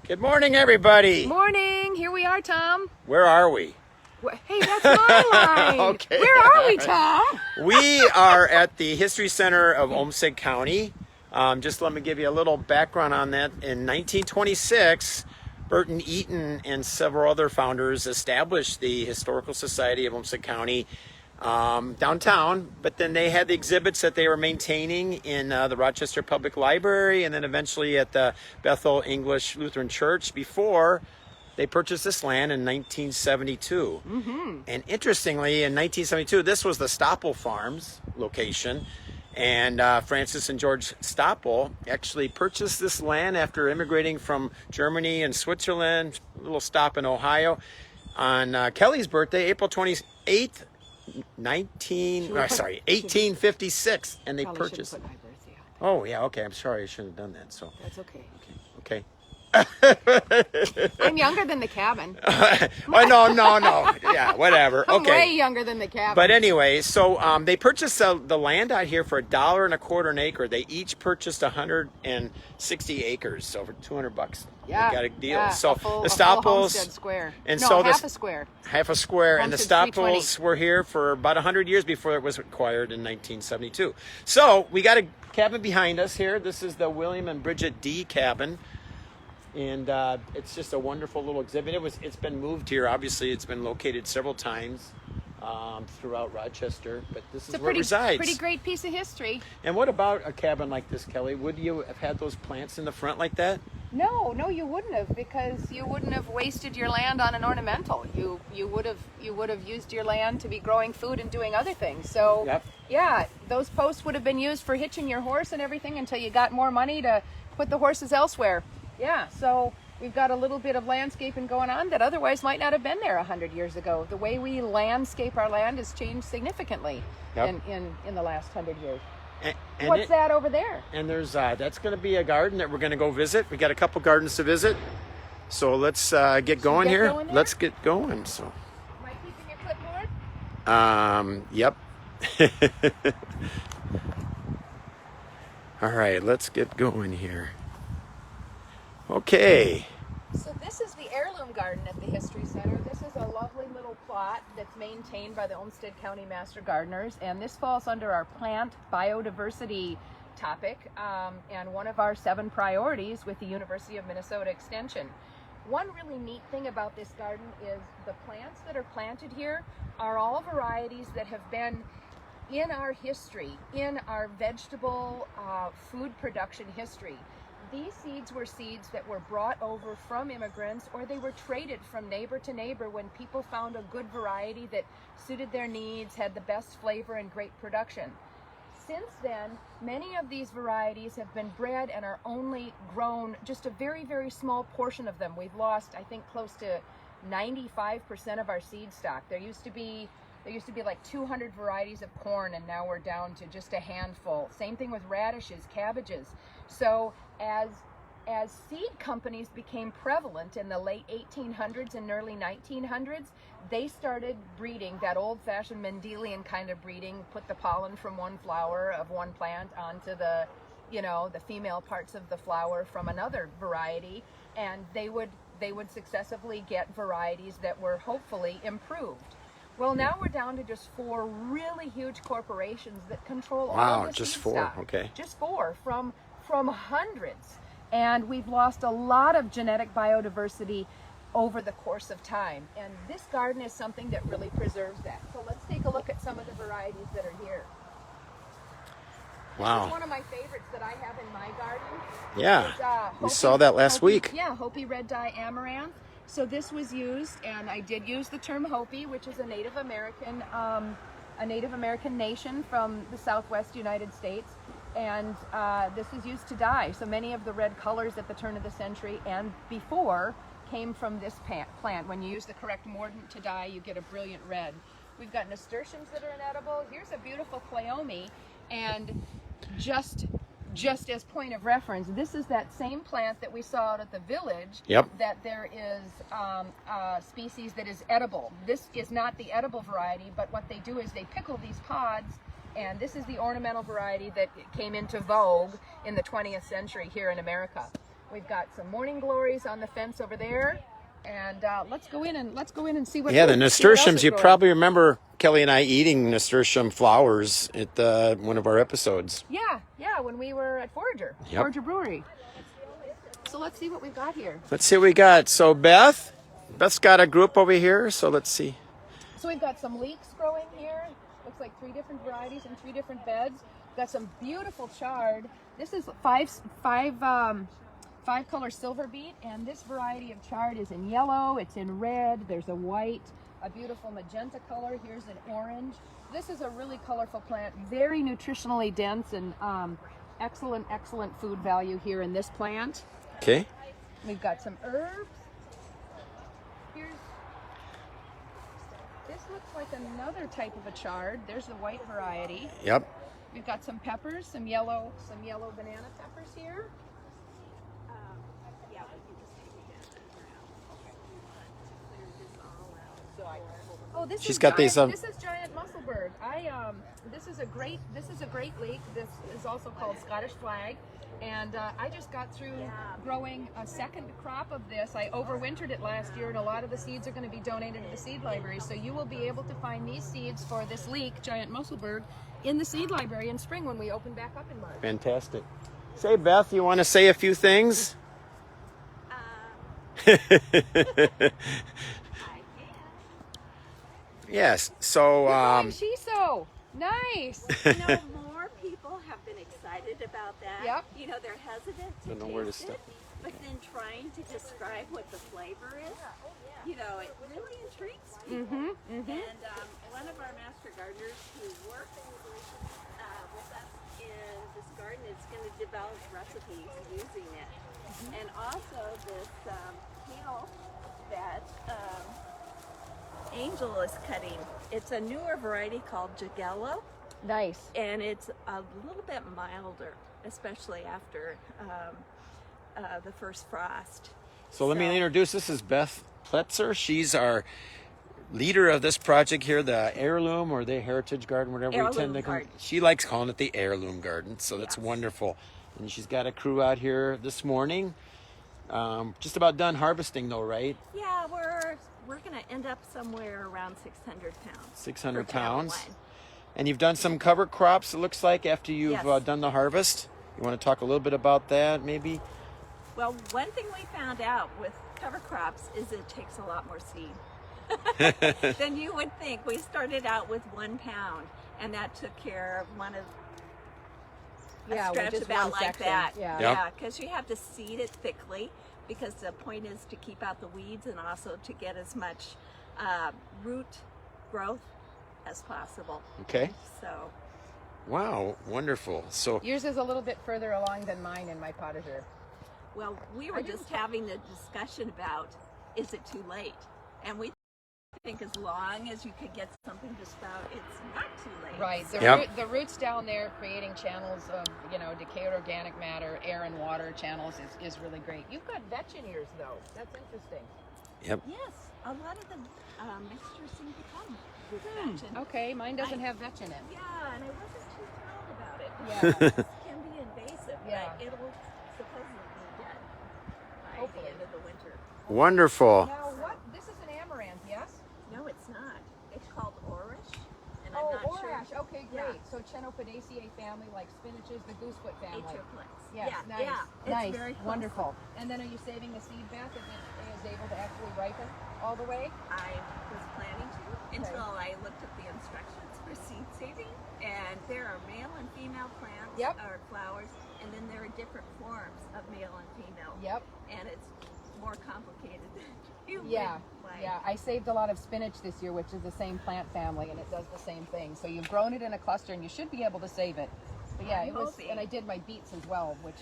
Good morning, everybody. Morning. Here we are, Tom. Where are we? Hey, that's my line. Okay. Where are we, Tom? We are at the History Center of Olmsted County. Just let me give you a little background on that. In 1926, Burton Eaton and several other founders established the Historical Society of Olmsted County downtown, but then they had the exhibits that they were maintaining in the Rochester Public Library and then eventually at the Bethel English Lutheran Church before they purchased this land in 1972. And interestingly, in 1972, this was the Stoppel Farms location. And Francis and George Stoppel actually purchased this land after immigrating from Germany and Switzerland, a little stop in Ohio, on Kelly's birthday, April 28th, 1856. And they Probably purchased. shouldn't put my birthday out. Oh, yeah, okay. I'm sorry. I shouldn't have done that. So, That's okay. okay. I'm younger than the cabin. Oh, no. Yeah, whatever. I'm Okay. way younger than the cabin. But anyway, so they purchased the land out here for $1.25 an acre. They each purchased 160 acres, so for $200. Yeah, They got a deal. yeah, So a full the Stoppels, Homestead square. and no, so half this a square. half a square, and the Homestead's 320. Stoppels were here for about 100 years before it was acquired in 1972. So we got a cabin behind us here. This is the William and Bridget D cabin. And it's just a wonderful little exhibit. It's been moved here. Obviously, it's been located several times throughout Rochester, but this is where it resides. Pretty great piece of history. And what about a cabin like this, Kelly? Would you have had those plants in the front like that? No, you wouldn't have, because you wouldn't have wasted your land on an ornamental. You would have used your land to be growing food and doing other things. So Yep. yeah, those posts would have been used for hitching your horse and everything until you got more money to put the horses elsewhere. Yeah, so we've got a little bit of landscaping going on that otherwise might not have been there 100 years ago. The way we landscape our land has changed significantly in the last 100 years. And What's that over there? And there's that's going to be a garden that we're going to go visit. We got a couple gardens to visit, so let's get going here. Let's get going. So, Am I keeping your clipboard? yep. All right, let's get going here. Okay. So this is the Heirloom Garden at the History Center. This is a lovely little plot that's maintained by the Olmsted County Master Gardeners, and this falls under our plant biodiversity topic and one of our 7 priorities with the University of Minnesota Extension. One really neat thing about this garden is the plants that are planted here are all varieties that have been in our history, in our vegetable food production history. These seeds were seeds that were brought over from immigrants, or they were traded from neighbor to neighbor when people found a good variety that suited their needs, had the best flavor and great production. Since then, many of these varieties have been bred and are only grown, just a very, very small portion of them. We've lost, I think, close to 95% of our seed stock. There used to be like 200 varieties of corn, and now we're down to just a handful. Same thing with radishes, cabbages. So as seed companies became prevalent in the late 1800s and early 1900s, they started breeding that old-fashioned Mendelian kind of breeding, put the pollen from one flower of one plant onto the female parts of the flower from another variety, and they would successively get varieties that were hopefully improved. Well, now we're down to just 4 really huge corporations that control all of the just seed 4. stock. Okay. Just 4 from hundreds. And we've lost a lot of genetic biodiversity over the course of time. And this garden is something that really preserves that. So let's take a look at some of the varieties that are here. Wow. This is one of my favorites that I have in my garden. Yeah. We saw that last week. Yeah, Hopi Red Dye Amaranth. So this was used, and I did use the term Hopi, which is a Native American nation from the Southwest United States. And this was used to dye. So many of the red colors at the turn of the century and before came from this plant. When you use the correct mordant to dye, you get a brilliant red. We've got nasturtiums that are inedible. Here's a beautiful cleome, and just as point of reference, this is that same plant that we saw out at the village. Yep. That there is a species that is edible. This is not the edible variety, but what they do is they pickle these pods, and this is the ornamental variety that came into vogue in the 20th century here in America. We've got some morning glories on the fence over there. And let's go in and see what. Yeah, the see what else nasturtiums. is You growing. probably remember Kelly and I eating nasturtium flowers at one of our episodes. Yeah, when we were at Forager Brewery. So let's see what we've got here. Let's see what we got. So Beth's got a group over here. So let's see. So we've got some leeks growing here. Looks like 3 different varieties in 3 different beds. We've got some beautiful chard. This is five color silver beet, and this variety of chard is in yellow, it's in red, there's a white, a beautiful magenta color, here's an orange. This is a really colorful plant, very nutritionally dense, and excellent food value here in this plant. Okay. We've got some herbs. This looks like another type of a chard. There's the white variety. Yep. We've got some peppers, some yellow banana peppers here. Oh, this She's is got giant, these. This is giant musselburgh. This is a great leek. This is also called Scottish flag, and I just got through growing a second crop of this. I overwintered it last year, and a lot of the seeds are going to be donated to the seed library. So you will be able to find these seeds for this leek, giant musselburgh, in the seed library in spring when we open back up in March. Fantastic. Say, Beth, you want to say a few things? Yes. So. Shiso. Nice. More people have been excited about that. Yep. They're hesitant to taste it, but then trying to describe what the flavor is, it really intrigues people. And one of our master gardeners who works with us in this garden is going to develop recipes using it. And also this kale that Angel is cutting. It's a newer variety called Jagello, Nice. and it's a little bit milder, especially after the first frost. So let me introduce. This is Beth Pletzer. She's our leader of this project here, the Heirloom or the Heritage Garden, whatever we tend to call it. She likes calling it the Heirloom Garden, so that's wonderful. And she's got a crew out here this morning. Just about done harvesting though, right? Yeah, we're going to end up somewhere around 600 pounds. 600 per panel pounds. line. And you've done some cover crops, it looks like, after you've Yes. done the harvest. You want to talk a little bit about that, maybe? Well, one thing we found out with cover crops is it takes a lot more seed than you would think. We started out with 1 pound, and that took care of one of a stretch just about one like section. that. Yeah. Yeah, because you have to seed it thickly, because the point is to keep out the weeds and also to get as much root growth as possible. Okay. So Wow, wonderful. So Yours is a little bit further along than mine in my potager. well, we were just having a discussion about, is it too late? And we think as long as you could get something to sprout, it's not too late. Right. The roots down there creating channels of, decayed organic matter, air and water channels is really great. You've got vetch in yours though. That's interesting. Yep. Yes, a lot of the mixtures seem to come with vetch. And Okay, mine doesn't have vetch in it. yeah, and I wasn't too thrilled about it. Yeah. It can be invasive, Yeah. but it'll supposedly be dead by Hopefully. the end of the winter. Wonderful. Now this is an amaranth, yes? No, it's not. It's called Orish, and Oh, I'm not sure. Orash. Okay, great. Yeah. So Chenopodiaceae family, like spinaches, the goosefoot family. Atriplix. Yes, Yeah, nice. yeah. Nice. It's very close. Wonderful. And then are you saving the seed bath if it is able to actually ripen all the way? I was planning to until I looked at the instructions for seed saving, and there are male and female plants or flowers, and then there are different forms of male and female. Yep. And it's more complicated than you Yeah. would like. Yeah, I saved a lot of spinach this year, which is the same plant family, and it does the same thing. So you've grown it in a cluster, and you should be able to save it. But yeah, I'm hoping. and I did my beets as well, which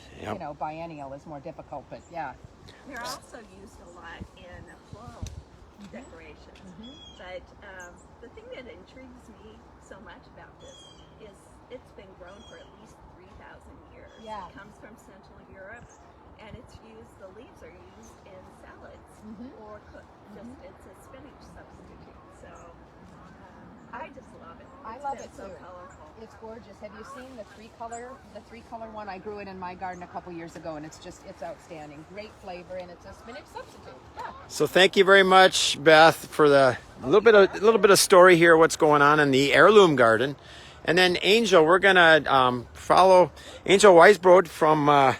biennial is more difficult. But yeah, They're also used a lot in floral decorations. But the thing that intrigues me so much about this is it's been grown for at least 3,000 years. Yeah. It comes from Central Europe, and the leaves are used in salads or cooked. It's a spinach substitute. So I just love it. I It's love been it so too. colorful. It's gorgeous. Have you seen the three color one? I grew it in my garden a couple years ago, and it's outstanding. Great flavor, and it's a spinach substitute. Yeah. So thank you very much, Beth, for the little bit of story here. What's going on in the Heirloom Garden, and then Angel, we're gonna follow Angel Weisbrod from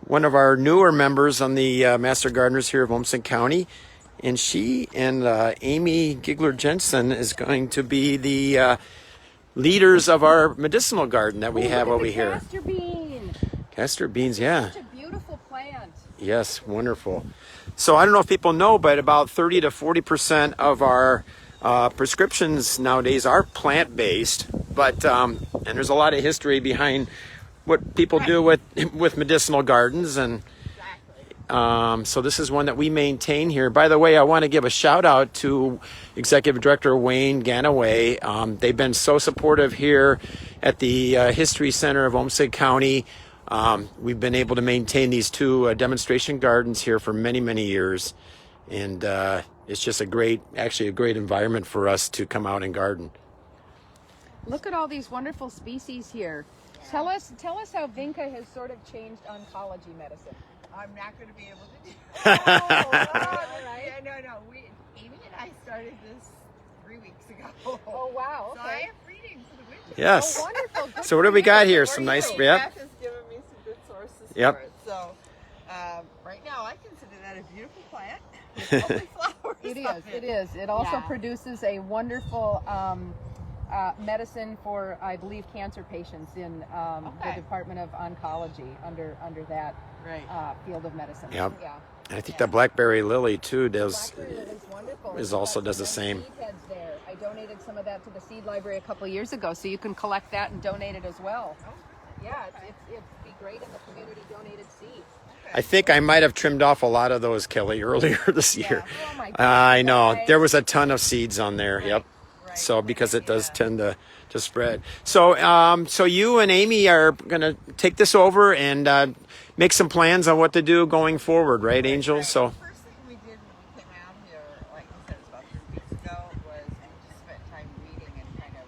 one of our newer members on the Master Gardeners here of Olmsted County, and she and Amy Gigler Jensen is going to be the leaders of our medicinal garden that we have over here. Castor bean. Castor beans, yeah. Such a beautiful plant. Yes, wonderful. So I don't know if people know, but about 30 to 40% of our prescriptions nowadays are plant-based. But and there's a lot of history behind what people do with medicinal gardens, and so this is one that we maintain here. By the way, I want to give a shout out to Executive Director Wayne Ganaway. They've been so supportive here at the History Center of Olmsted County. We've been able to maintain these two demonstration gardens here for many, many years. And it's just actually a great environment for us to come out and garden. Look at all these wonderful species here. Tell us how Vinca has sort of changed oncology medicine. I'm not going to be able to do that. Right. Yeah, no. Amy and I started this 3 weeks ago. Oh wow. So I Okay. have readings for the winter. Yes. Oh, wonderful. Good So what do for we you. got here? Or Some you. nice, Beth yep. has given me some good sources Yep. for it. So right now I consider that a beautiful plant with lovely flowers. It on is. It is. It also Yeah. produces a wonderful medicine for, I believe, cancer patients in the Okay. Department of Oncology under that Right. field of medicine. Yep. Yeah. And I think the blackberry lily too does. Blackberry is wonderful. is We've also got does the some same. seed heads there. I donated some of that to the seed library a couple of years ago, so you can collect that and donate it as well. Yeah, it'd be great in the community donated seeds. I think I might have trimmed off a lot of those, Kelly, earlier this year. Oh my I know goodness. there was a ton of seeds on there. Yep. Right. So because it does tend to spread. So so you and Amy are gonna take this over and make some plans on what to do going forward, right, Angel? Right. So The first thing we did when we came out here, like you said, it was about 3 weeks ago, was we just spent time weeding and kind of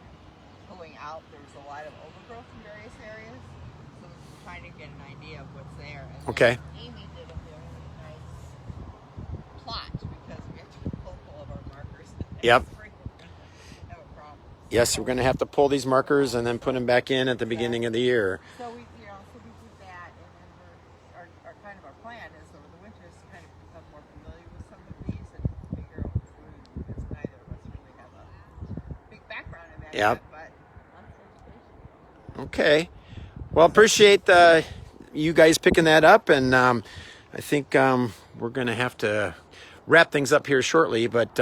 pulling out. There was a lot of overgrowth in various areas, so we're trying to get an idea of what's there. And Okay. then Amy did a very nice plot because we have to be full of our markers. Yep. Spring, we're gonna have a problem. yes, we're gonna have to pull these markers and then put them back in at the beginning of the year. So we did that, and then our kind of our plan is over the winter is to kind of become more familiar with some of these and figure out what we're doing, because neither of us really have a big background in that. Yep. Yet, but lots of education. Okay. Well, appreciate you guys picking that up, and I think we're gonna have to wrap things up here shortly, but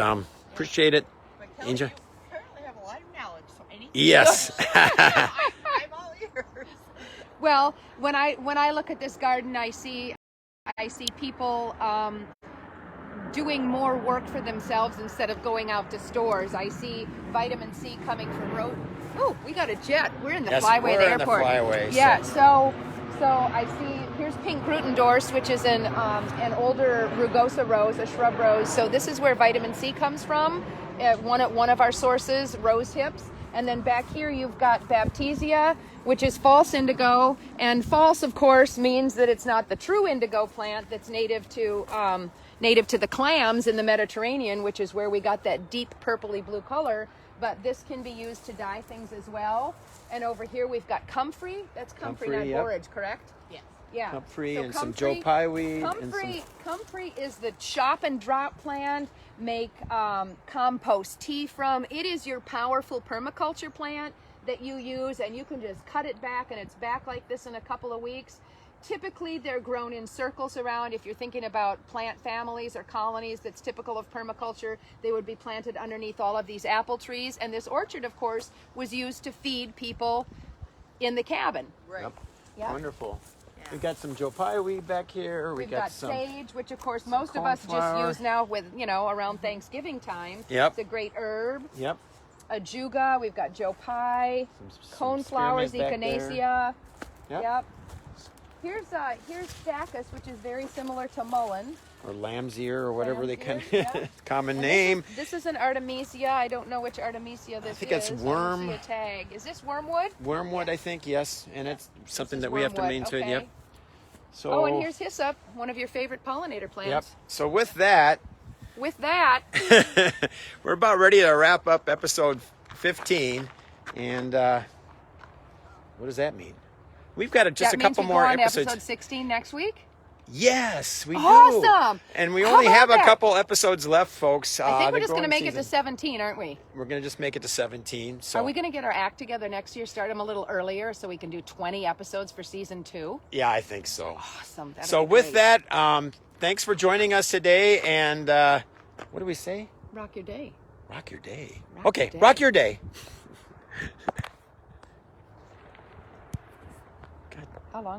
appreciate it. But Kelly, Angel? you apparently have a lot of knowledge, so anything. Yes. I'm all ears. Well, when I look at this garden, I see people doing more work for themselves instead of going out to stores. I see vitamin C coming from road. Oh, we got a jet. We're in the Yes, flyway we're of the in the airport. flyway, Yeah. So I see here's pink Grutendorst, which is an older rugosa rose, a shrub rose. So this is where vitamin C comes from. One of our sources, rose hips. And then back here you've got Baptisia, which is false indigo. And false, of course, means that it's not the true indigo plant that's native to the clams in the Mediterranean, which is where we got that deep purpley blue color. But this can be used to dye things as well. And over here we've got comfrey. That's comfrey, Comfrey, not yep. borage, correct? Yes. Yeah. Comfrey So and some comfrey- Joe Pye weed. And Comfrey is the chop and drop plant, make compost tea from. It is your powerful permaculture plant that you use, and you can just cut it back and it's back like this in a couple of weeks. Typically they're grown in circles around. If you're thinking about plant families or colonies that's typical of permaculture, they would be planted underneath all of these apple trees. And this orchard, of course, was used to feed people in the cabin. Right. Yep. Yeah. Wonderful. We got some Joe Pye weed back here. We've got got some. sage, which of course most of us just cornflower. use now with, around Thanksgiving time. Yep. It's a great herb. Yep. Ajuga, we've got Joe Pye, Some coneflowers, spearmint back there. echinacea. Yep. Yep. Here's Stachys, which is very similar to mullein. Or lamb's ear, or whatever they Lamb's can. ear, yeah. Common And name. This is an Artemisia. I don't know which Artemisia this is. I think it's worm. I don't see a tag. Is this wormwood? Wormwood, I think, yes. And it's something that we have to Wormwood, maintain. okay. Yep. So, Oh, and here's hyssop, one of your favorite pollinator plants. Yep. So with that, With that, we're about ready to wrap up episode 15. And what does that mean? We've got just that a means couple we more go on to episodes. episode 16 next week. Yes, we do. Awesome. And we How only about have a that? couple episodes left, folks. I think we're the just going to growing make it to season. 17, aren't we? We're going to just make it to 17. So Are we going to get our act together next year, start them a little earlier so we can do 20 episodes for season 2? Yeah, I think so. Awesome. That'd So be with great. that, thanks for joining us today. And what do we say? Rock your day. Rock your day. Rock Okay, your day. rock your day. How long?